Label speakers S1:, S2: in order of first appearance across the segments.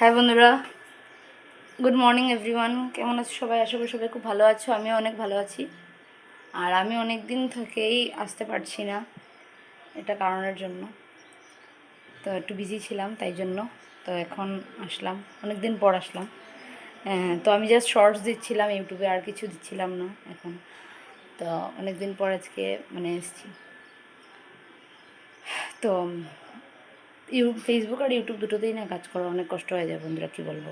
S1: হ্যাঁ বন্ধুরা, good morning everyone. কেমন আছো সবাই? আশা করি সবাই খুব ভালো আছো। আমিও অনেক ভালো আছি। আর আমি অনেক দিন থেকেই আসতে পারছি না, এটা কারণের জন্য। তো একটু বিজি ছিলাম, তাই জন্য। তো এখন আসলাম, অনেক দিন পর আসলাম। তো আমি জাস্ট শর্টস দিচ্ছিলাম ইউটিউবে, আর কিছু দিচ্ছিলাম না এখন। তো অনেক দিন পর আজকে এসেছি। তো ফেসবুক আর ইউটিউব দুটোতেই না কাজ করা অনেক কষ্ট হয়ে যায় বন্ধুরা, কী বলবো।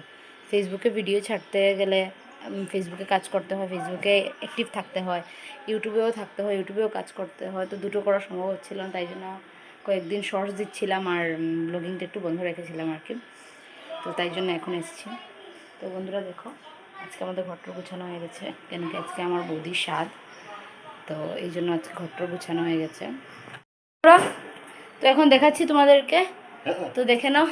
S1: ফেসবুকে ভিডিও ছাড়তে গেলে ফেসবুকে কাজ করতে হয়, ফেসবুকে অ্যাক্টিভ থাকতে হয়, ইউটিউবেও থাকতে হয়, ইউটিউবেও কাজ করতে হয়। তো দুটো করা সম্ভব হচ্ছিল না, তাই জন্য কয়েকদিন শর্টস দিচ্ছিলাম আর ব্লগিংটা একটু বন্ধ রেখেছিলাম আর কি। তো তাই জন্য এখন এসেছি। তো বন্ধুরা দেখো, আজকে আমাদের ঘরটা গুছানো হয়ে গেছে, কেন কি আজকে আমার বৌদির স্বাদ। তো এই জন্য আজকে ঘরটা গুছানো হয়ে গেছে। তো এখন দেখাচ্ছি তোমাদেরকে, তো দেখে নাও।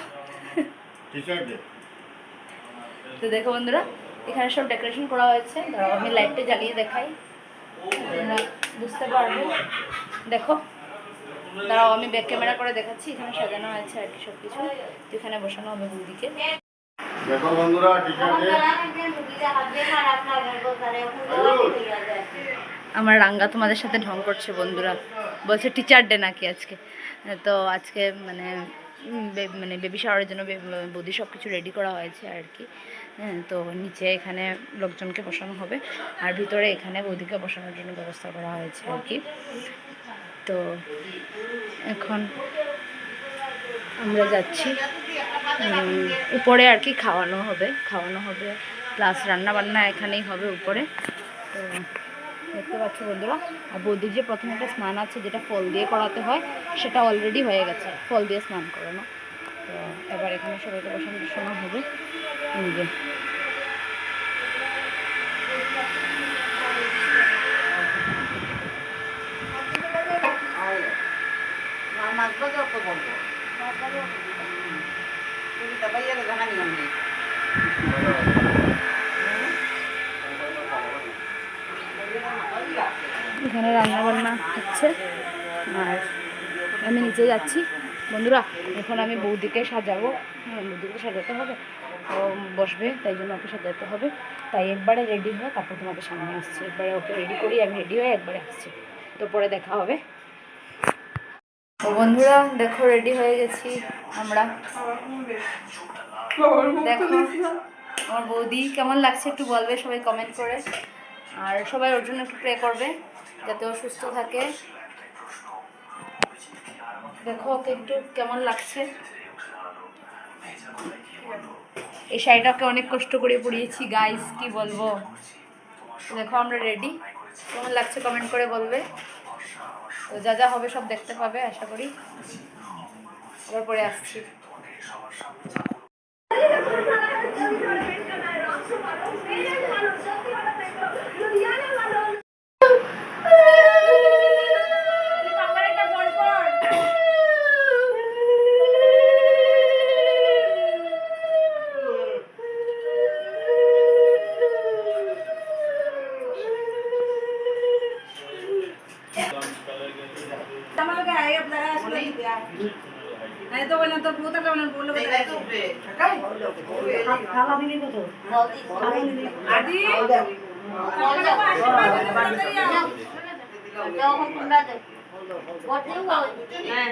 S1: তো দেখো বন্ধুরা, এখানে সব ডেকোরেশন করা হয়েছে। ধরো আমি লাইটটা জ্বালিয়ে দেখাই, তোমরা বুঝতে পারবে। দেখো, দাঁড়াও আমি ব্যাক ক্যামেরা করে দেখাচ্ছি। এখানে সাজানো হয়েছে আর কি সব কিছু। তো এখানে বসানো হবে বৌদিকে।
S2: দেখো বন্ধুরা,
S1: আমার রাঙ্গা তোমাদের সাথে ঢং করছে বন্ধুরা, বলছে টিচার ডে নাকি আজকে। তো আজকে বেবি শাওয়ারের জন্য বৌদি সব কিছু রেডি করা হয়েছে আর কি। হ্যাঁ, তো নিচে এখানে লোকজনকে বসানো হবে, আর ভিতরে এখানে বৌদিকে বসানোর জন্য ব্যবস্থা করা হয়েছে আর কি। তো এখন আমরা যাচ্ছি উপরে আর কি, খাওয়ানো হবে প্লাস রান্না বান্না এখানেই হবে উপরে। তো দেখতে পাচ্ছ বন্ধুরা, আর বৌদির যে প্রথমে একটা স্নান আছে, যেটা ফল দিয়ে করাতে হয়, সেটা অলরেডি হয়ে গেছে, ফল দিয়ে স্নান করানো। তো এবার এখানে সবাইকে বসানো হবে। যে এখানে রান্না বান্না হচ্ছে, আর আমি নিচে যাচ্ছি বন্ধুরা। এখন আমি বৌদিকে সাজাবো, বৌদিকে সাজাতে হবে, ও বসবে, তাই জন্য ওকে সাজাতে হবে। তাই একবারে রেডি হয়ে তারপর তোমাদের সামনে আসছি। একবারে ওকে রেডি করি, আমি রেডি হয়ে একবারে আসছি। তো পরে দেখা হবে। তো বন্ধুরা দেখো, রেডি হয়ে গেছি আমরা। দেখো আমার বৌদি কেমন লাগছে একটু বলবে সবাই কমেন্ট করে, আর সবাই ওর জন্য একটু প্রে করবে যাতে ও সুস্থ থাকে। দেখো ওকে একটু কেমন লাগছে। এই শাড়িটাকে অনেক কষ্ট করে পরিয়েছি গাইস, কি বলবো। দেখো আমরা রেডি, কেমন লাগছে কমেন্ট করে বলবে। তো যা যা হবে সব দেখতে পাবে আশা করি। আবার পরে আসছি। नहीं तो बना तो पूता का बना बोलो बता तो बे खाला भी नहीं तो आदि जाओ हम कुंडा दे बोतल हो हैं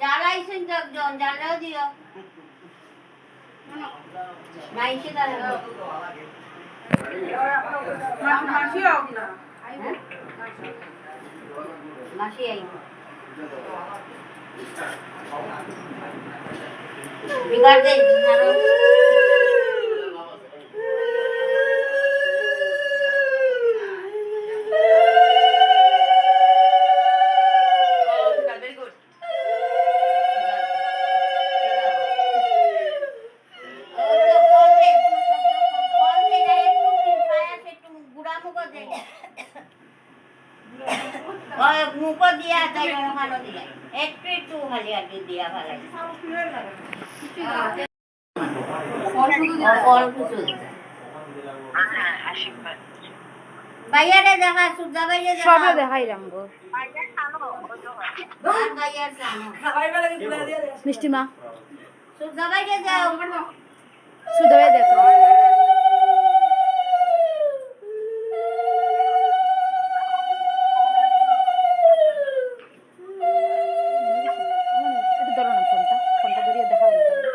S1: जाला इसे जग जोन जाला दियो मैं इसे डाल मासी आओ ना मासी आई बिगाड़ दे मारो मुख दिया खानो दिया एक खाली आगे दिया भाला भैया रे देखा सुधा भैया सब देखाई रंगो मिष्टी मा সুদাবাই দেখো একটু ধরো না ফোনটা ফোনটা ধরিয়ে দেখাও না তাহলে।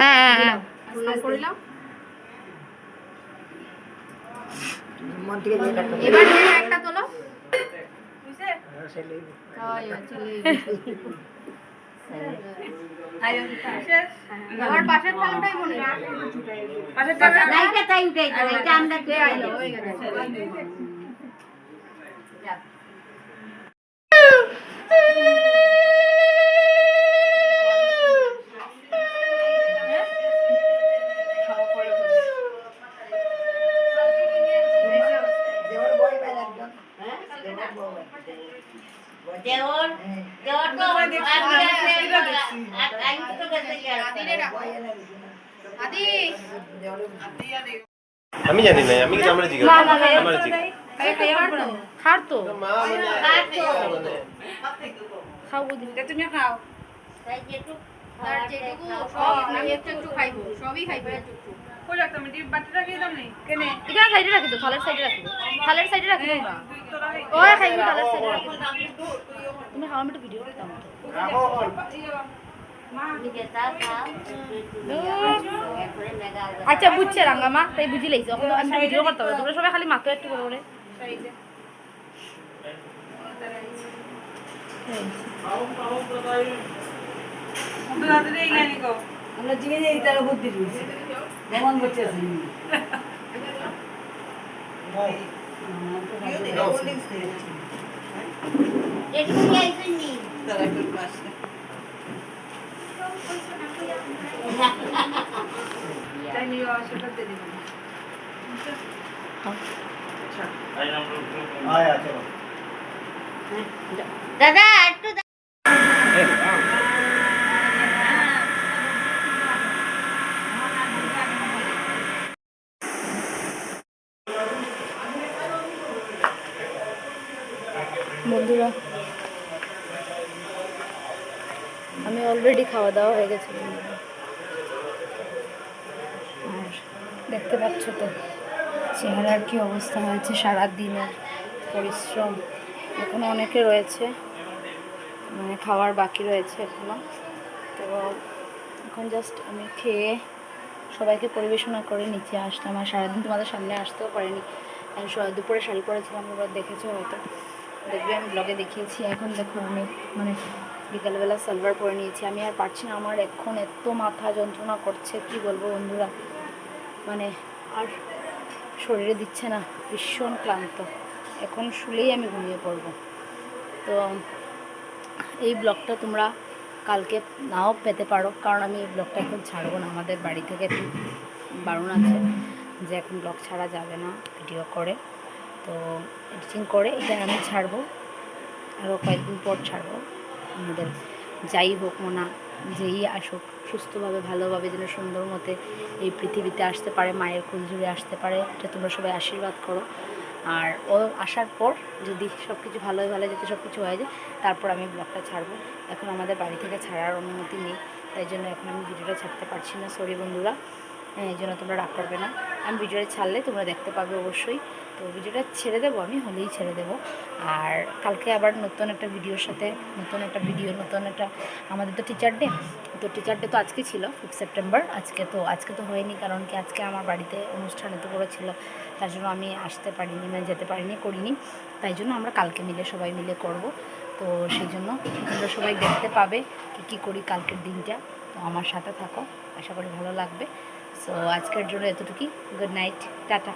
S1: হ্যাঁ হ্যাঁ এবার একটা তোলো এবার পাশের থালাটাই মনে পাশের থালা লাইটটা তাই উঠাই দাও এটা আমরা হয়ে গেছে
S3: আমি জানি না, আমি কিন্তু আমরা জিজ্ঞাসা আমার
S1: খার তো
S3: মা মানে
S1: খাও বুঝি তুমি খাও তার যেটুকু সব আমি একটু খাইবো সবই খাইবো কই রাখতাম এই বাটিটা কি দাম নেই কেনে এটা সাইডে রাখি তো থালের সাইডে রাখি থালের সাইডে রাখি না ওই খাইবো থালের সাইডে রাখি তুমি খাও আমি একটু ভিডিও করতাম আচ্ছা বুঝছে রাঙ্গা মা তাই বুঝি লাইছো এখন আমি ভিডিও করতে হবে তোমরা সবাই খালি মাত্র একটু করে করে
S4: আমরা জিগে যাই তারা বুদ্ধি দিয়েছি যেমন বলছে
S5: দাদা একটু
S1: বন্ধুরা আমি অলরেডি খাওয়া দাওয়া হয়ে গেছে বন্ধুরা আর দেখতে পাচ্ছ তো চেহারার কি অবস্থা হয়েছে সারা দিনের পরিশ্রম এখনো অনেকে রয়েছে মানে খাওয়ার বাকি রয়েছে এখনো তো এখন জাস্ট আমি খেয়ে সবাইকে পরিবেশনা করে নিচে আসলাম আর সারাদিন তোমাদের সামনে আসতেও পারিনি আমি দুপুরে শাড়ি পরেছিলাম এবার দেখেছো হয়তো দেখবে আমি ব্লগে দেখিয়েছি এখন দেখো আমি মানে বিকালবেলা সালোয়ার পরে নিয়েছি আমি আর পারছি না আমার এখন এত মাথা যন্ত্রণা করছে কি বলবো বন্ধুরা মানে আর শরীরে দিচ্ছে না ভীষণ ক্লান্ত এখন শুলেই আমি ঘুমিয়ে পড়বো তো এই ব্লগটা তোমরা কালকে নাও পেতে পারো কারণ আমি এই ব্লগটা এখন ছাড়বো না আমাদের বাড়ি থেকে বারণ আছে যে এখন ব্লগ ছাড়া যাবে না ভিডিও করে তো এডিটিং করে এটা আমি ছাড়বো আরও কয়েকদিন পর ছাড়বো আমাদের যাই হোক মোনা যেই আসুক সুস্থভাবে ভালোভাবে যেন সুন্দর মতে এই পৃথিবীতে আসতে পারে মায়ের কোল জুড়ে আসতে পারে এটা তোমরা সবাই আশীর্বাদ করো আর ও আসার পর যদি সব কিছু ভালো যদি সব কিছু হয়ে যায় তারপর আমি ব্লগটা ছাড়বো এখন আমাদের বাড়ি থেকে ছাড়ার অনুমতি নেই তাই জন্য এখন আমি ভিডিওটা ছাড়তে পারছি না সরি বন্ধুরা এই জন্য তোমরা রাগ করবে না আমি ভিডিওটা ছাড়লে তোমরা দেখতে পাবে অবশ্যই তো ভিডিওটা ছেড়ে দেবো আমি হলেই ছেড়ে দেবো আর কালকে আবার নতুন একটা ভিডিওর সাথে নতুন একটা আমাদের তো টিচার ডে তো আজকে ছিল 5 সেপ্টেম্বর আজকে তো হয়নি কারণ কি আজকে আমার বাড়িতে অনুষ্ঠান এত বড় ছিল তার জন্য আমি আসতে পারিনি মানে যেতে পারিনি করিনি তাই জন্য আমরা কালকে মিলে সবাই মিলে করব তো সেই জন্য তোমরা সবাই দেখতে পাবে কী করি কালকের দিনটা তো আমার সাথে থাকো আশা করি ভালো লাগবে সো আজকের জন্য এতটুকুই গুড নাইট টাটা